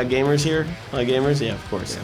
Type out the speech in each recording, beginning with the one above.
got gamers here? Gamers? Yeah, of course.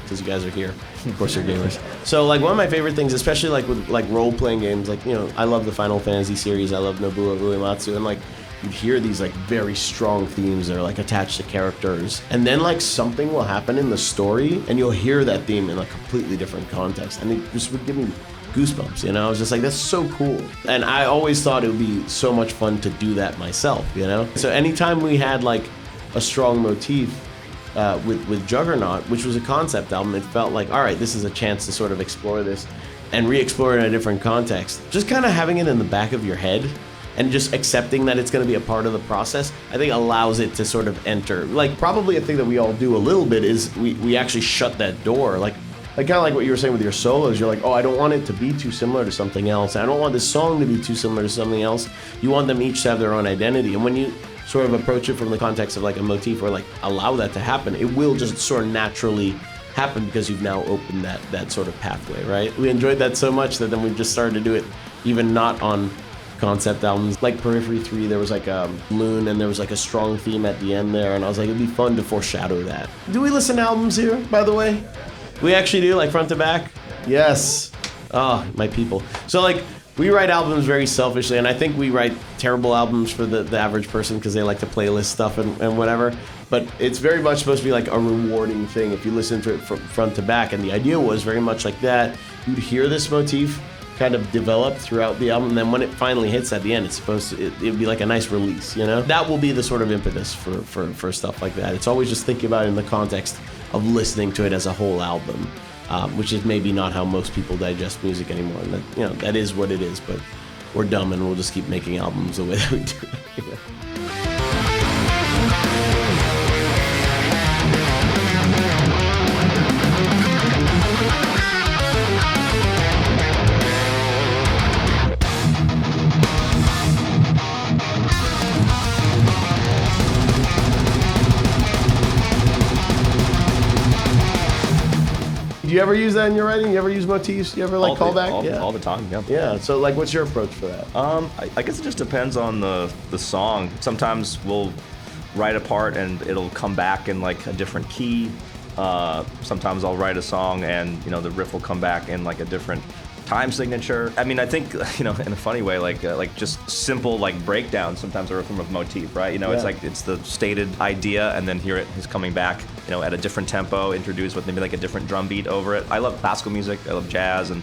Because you guys are here. Of course you're gamers. So like one of my favorite things, especially like with like role-playing games, like, you know, I love the Final Fantasy series, I love Nobuo Uematsu, and like you'd hear these like very strong themes that are like attached to characters, and then like something will happen in the story and you'll hear that theme in a completely different context, and it just would give me goosebumps, you know? I was just like, that's so cool. And I always thought it would be so much fun to do that myself, you know? So anytime we had like a strong motif with Juggernaut, which was a concept album, it felt like, all right, this is a chance to sort of explore this and re-explore it in a different context. Just kind of having it in the back of your head and just accepting that it's going to be a part of the process, I think allows it to sort of enter. Like probably a thing that we all do a little bit is we actually shut that door. Like kind of like what you were saying with your solos, you're like, oh, I don't want it to be too similar to something else. I don't want this song to be too similar to something else. You want them each to have their own identity. And when you sort of approach it from the context of like a motif or like allow that to happen, it will just sort of naturally happen because you've now opened that sort of pathway, right? We enjoyed that so much that then we just started to do it even not on concept albums. Like Periphery 3, there was like a balloon and there was like a strong theme at the end there, and I was like, it'd be fun to foreshadow that. Do we listen to albums here, by the way? We actually do, like front to back? Yes. Oh, my people. So like, we write albums very selfishly, and I think we write terrible albums for the average person because they like to playlist stuff and whatever. But it's very much supposed to be like a rewarding thing if you listen to it from front to back. And the idea was very much like that. You'd hear this motif kind of develop throughout the album, and then when it finally hits at the end, it's supposed to, it'd be like a nice release, you know? That will be the sort of impetus for stuff like that. It's always just thinking about it in the context of listening to it as a whole album, which is maybe not how most people digest music anymore. And that, you know, that is what it is, but we're dumb and we'll just keep making albums the way that we do it. You know? Do you ever use that in your writing? You ever use motifs? You ever like call back? All the time, yeah. Yeah, so like what's your approach for that? I guess it just depends on the song. Sometimes we'll write a part and it'll come back in like a different key. Sometimes I'll write a song and, you know, the riff will come back in like a different time signature. I mean, I think, you know, in a funny way, like just simple like breakdowns sometimes are a form of motif, right? You know, It's like it's the stated idea, and then here it is coming back, you know, at a different tempo, introduced with maybe like a different drum beat over it. I love classical music, I love jazz, and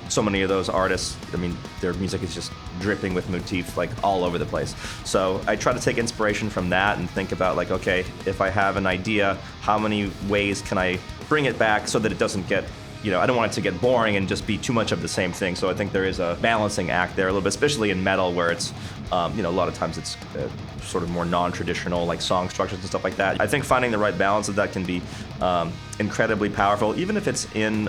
so many of those artists, I mean, their music is just dripping with motif like all over the place. So I try to take inspiration from that and think about like, okay, if I have an idea, how many ways can I bring it back so that it doesn't get, you know, I don't want it to get boring and just be too much of the same thing. So I think there is a balancing act there a little bit, especially in metal where it's, you know, a lot of times it's sort of more non-traditional like song structures and stuff like that. I think finding the right balance of that can be incredibly powerful, even if it's in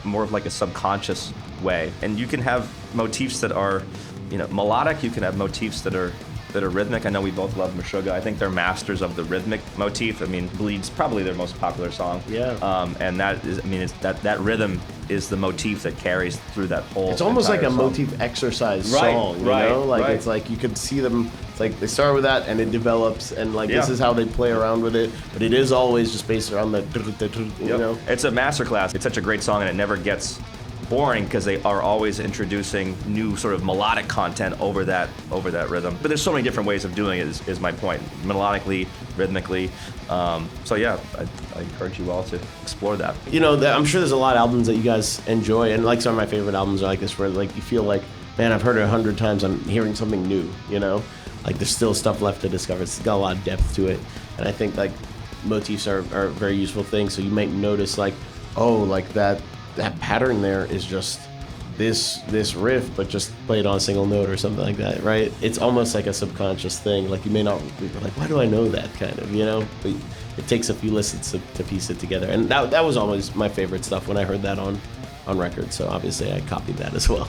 more of like a subconscious way. And you can have motifs that are, you know, melodic. You can have motifs that are rhythmic. I know we both love Meshuggah. I think they're masters of the rhythmic motif. I mean, Bleed's probably their most popular song. Yeah. And that is, I mean, it's that rhythm is the motif that carries through that whole. It's almost like a song. motif exercise song, you know? Like it's like you could see them. It's like they start with that and it develops, and like this is how they play around with it. But it is always just based around the, you know. It's a masterclass. It's such a great song, and it never gets boring because they are always introducing new sort of melodic content over that rhythm. But there's so many different ways of doing it is my point. Melodically, rhythmically. So yeah, I encourage you all to explore that. You know, I'm sure there's a lot of albums that you guys enjoy, and like some of my favorite albums are like this, where like you feel like, man, I've heard it 100 times, I'm hearing something new, you know? Like there's still stuff left to discover. It's got a lot of depth to it. And I think like motifs are a very useful thing. So you might notice like, oh, like that pattern there is just this riff, but just played on a single note or something like that, right? It's almost like a subconscious thing. Like you may not be like, why do I know that, kind of, you know? But it takes a few listens to piece it together. And that was always my favorite stuff when I heard that on record. So obviously I copied that as well.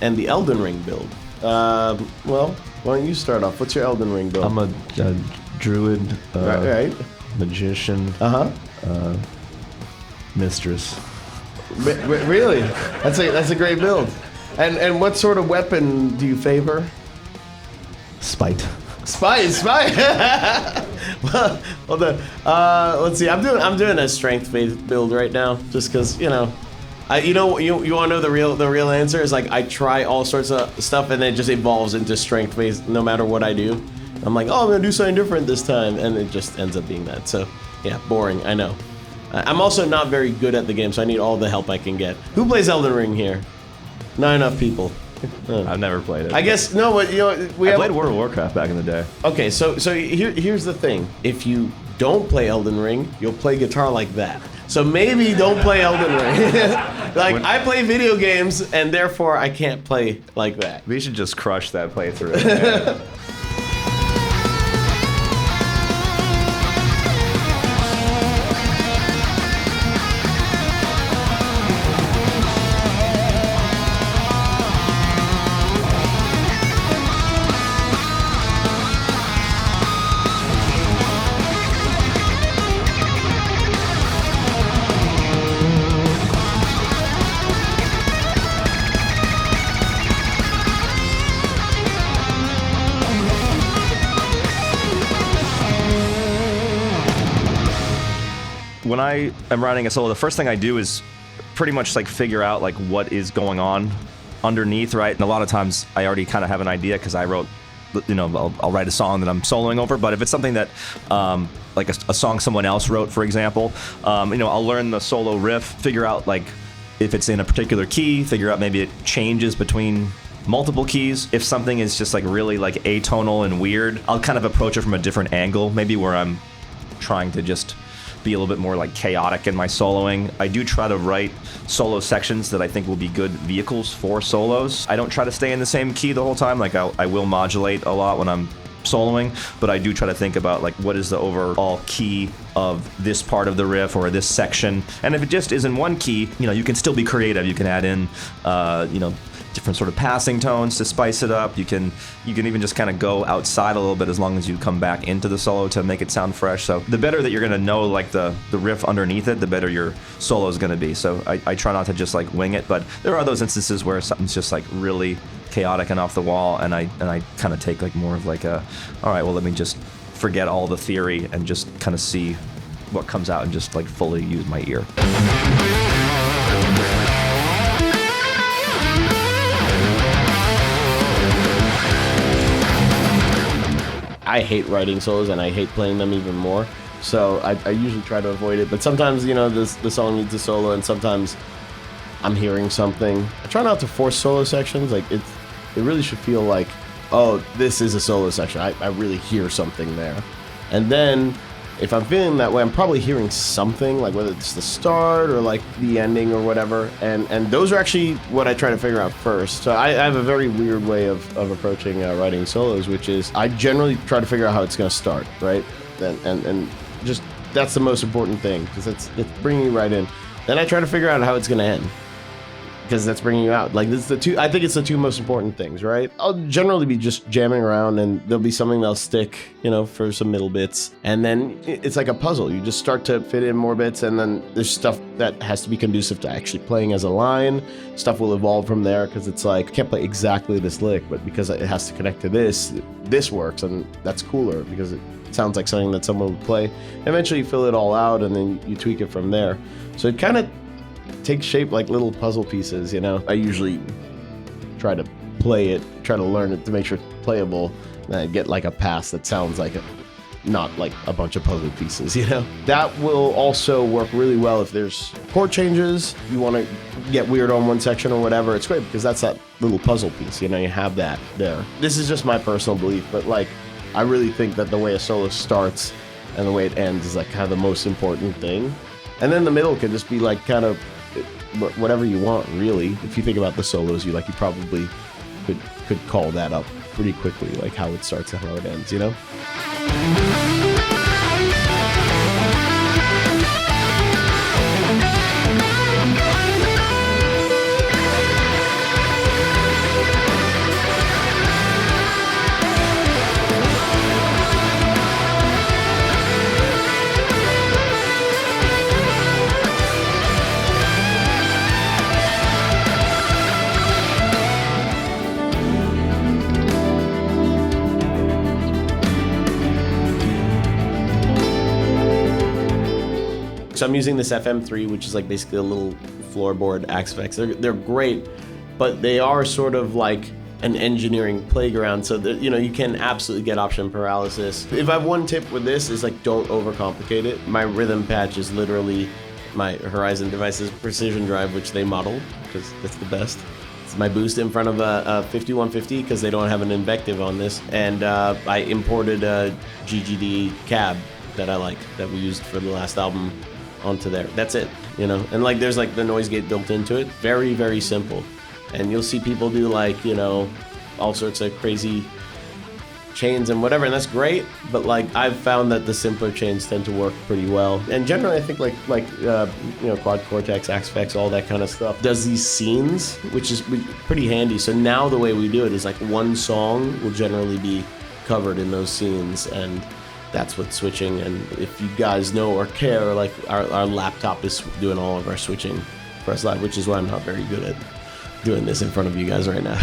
And the Elden Ring build. Well, why don't you start off? What's your Elden Ring build? I'm a druid, right. magician, mistress. Really? That's a great build. And what sort of weapon do you favor? Spite. Spite. well, let's see. I'm doing a strength-based build right now, just because you want to know the real answer is like I try all sorts of stuff and it just evolves into strength-based no matter what I do. I'm like, oh, I'm gonna do something different this time, and it just ends up being that. So yeah, boring. I know. I'm also not very good at the game, so I need all the help I can get. Who plays Elden Ring here? Not enough people. I've never played it. I guess no, but I played World of Warcraft back in the day. Okay, so here's the thing. If you don't play Elden Ring, you'll play guitar like that. So maybe don't play Elden Ring. I play video games, and therefore I can't play like that. We should just crush that playthrough. When I am writing a solo, the first thing I do is pretty much like figure out like what is going on underneath, right? And a lot of times I already kind of have an idea because I wrote, I'll write a song that I'm soloing over. But if it's something that like a song someone else wrote, for example, I'll learn the solo riff, figure out like if it's in a particular key, figure out maybe it changes between multiple keys. If something is just like really like atonal and weird, I'll kind of approach it from a different angle, maybe where I'm trying to just be a little bit more like chaotic in my soloing. I do try to write solo sections that I think will be good vehicles for solos. I don't try to stay in the same key the whole time. Like I will modulate a lot when I'm soloing, but I do try to think about like what is the overall key of this part of the riff or this section. And if it just is in one key, you can still be creative. You can add in, different sort of passing tones to spice it up. You can even just kind of go outside a little bit as long as you come back into the solo to make it sound fresh. So the better that you're going to know like the riff underneath it, the better your solo is going to be. So I try not to just like wing it, but there are those instances where something's just like really chaotic and off the wall, and I kind of take like more of like all right, well, let me just forget all the theory and just kind of see what comes out and just like fully use my ear. I hate writing solos and I hate playing them even more. So I usually try to avoid it. But sometimes, the song needs a solo, and sometimes I'm hearing something. I try not to force solo sections. Like it really should feel like, oh, this is a solo section. I really hear something there. And then if I'm feeling that way, I'm probably hearing something, like whether it's the start or like the ending or whatever. And those are actually what I try to figure out first. So I have a very weird way of approaching writing solos, which is I generally try to figure out how it's going to start, right? And just that's the most important thing, because it's bringing you right in. Then I try to figure out how it's going to end, because that's bringing you out. Like I think it's the two most important things, right? I'll generally be just jamming around, and there'll be something that'll stick, for some middle bits. And then it's like a puzzle. You just start to fit in more bits, and then there's stuff that has to be conducive to actually playing as a line. Stuff will evolve from there, because it's like, I can't play exactly this lick, but because it has to connect to this works, and that's cooler because it sounds like something that someone would play. Eventually you fill it all out, and then you tweak it from there. So it kind of takes shape like little puzzle pieces, I usually try to play it, try to learn it to make sure it's playable, and I get like a pass that sounds like not like a bunch of puzzle pieces, That will also work really well if there's chord changes, you want to get weird on one section or whatever. It's great because that's that little puzzle piece, you have that there. This is just my personal belief, but like I really think that the way a solo starts and the way it ends is like kind of the most important thing. And then the middle can just be like kind of whatever you want, really. If you think about the solos, you probably could call that up pretty quickly, like how it starts and how it ends, So I'm using this FM3, which is like basically a little floorboard Axe effects. They're great, but they are sort of like an engineering playground, so that, you know, you can absolutely get option paralysis. If I have one tip with this, is like, don't overcomplicate it. My rhythm patch is literally my Horizon Devices Precision Drive, which they modeled, because that's the best. It's my boost in front of a 5150, because they don't have an invective on this, and I imported a GGD cab that I like, that we used for the last album, onto there. That's it, you know? And like, there's like the noise gate built into it. Very, very simple. And you'll see people do like, you know, all sorts of crazy chains and whatever, and that's great, but like, I've found that the simpler chains tend to work pretty well. And generally, I think you know, Quad Cortex, Axe Effects, all that kind of stuff does these scenes, which is pretty handy. So now the way we do it is like one song will generally be covered in those scenes, and that's what's switching. And if you guys know or care, like our laptop is doing all of our switching for us live, which is why I'm not very good at doing this in front of you guys right now.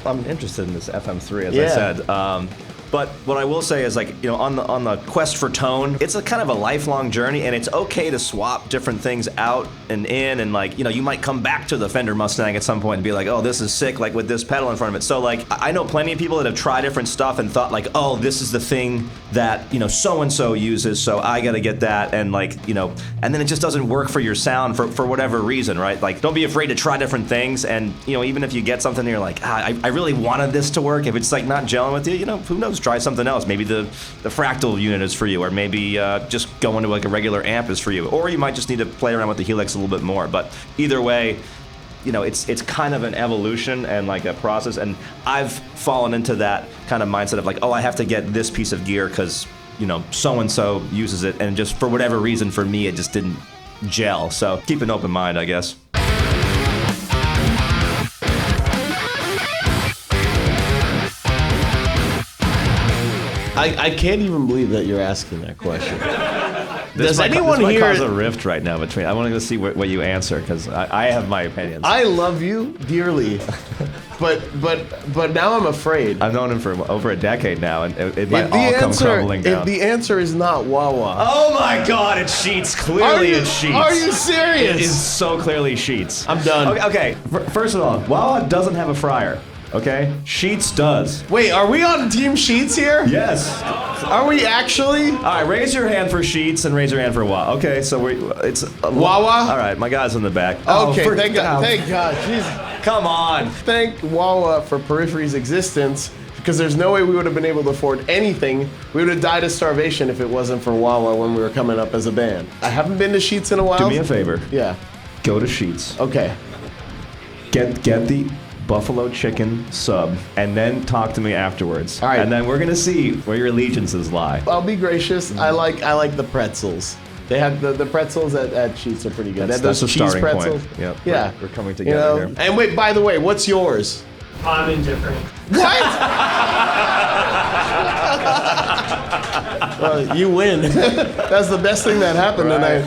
I'm interested in this FM3, as I said. But what I will say is, like, you know, on the quest for tone, it's a kind of a lifelong journey, and it's okay to swap different things out and in, and like, you know, you might come back to the Fender Mustang at some point and be like, oh, this is sick, like with this pedal in front of it. So like, I know plenty of people that have tried different stuff and thought like, oh, this is the thing that, you know, so-and-so uses, so I gotta get that, and like, you know, and then it just doesn't work for your sound for whatever reason, right? Like, don't be afraid to try different things, and, you know, even if you get something and you're like, I really wanted this to work, if it's like not gelling with you, you know, who knows? Try something else. Maybe the Fractal unit is for you, or maybe just going to like a regular amp is for you, or you might just need to play around with the Helix a little bit more. But either way, you know, it's kind of an evolution and like a process, and I've fallen into that kind of mindset of like, oh, I have to get this piece of gear because, you know, so and so uses it, and just for whatever reason for me it just didn't gel. So keep an open mind, I guess. I can't even believe that you're asking that question. Does anyone here cause a rift right now between? I want to go see what you answer, because I have my opinions. I love you dearly, but now I'm afraid. I've known him for over a decade now, and it might all come crumbling down. If the answer is not Wawa. Oh my God! It's Sheetz. Clearly, it's Sheetz. Are you serious? It is so clearly Sheetz. I'm done. Okay. First of all, Wawa doesn't have a fryer. Okay, Sheetz does. Wait, are we on Team Sheetz here? Yes. Are we actually? All right, raise your hand for Sheetz and raise your hand for Wawa. Okay, so it's Wawa. All right, my guy's in the back. Okay, thank God. Thank God. Jeez. Come on. Thank Wawa for Periphery's existence, because there's no way we would have been able to afford anything. We would have died of starvation if it wasn't for Wawa when we were coming up as a band. I haven't been to Sheetz in a while. Do me a favor. Yeah. Go to Sheetz. Okay. Get the buffalo chicken sub, and then talk to me afterwards. All right. And then we're gonna see where your allegiances lie. I'll be gracious. I like the pretzels. They have the pretzels at Sheetz are pretty good. That's those a cheese starting pretzels. point. Yep. Yeah. We're coming together here. And wait, by the way, what's yours? I'm indifferent. What? Well, you win. That's the best thing that happened tonight.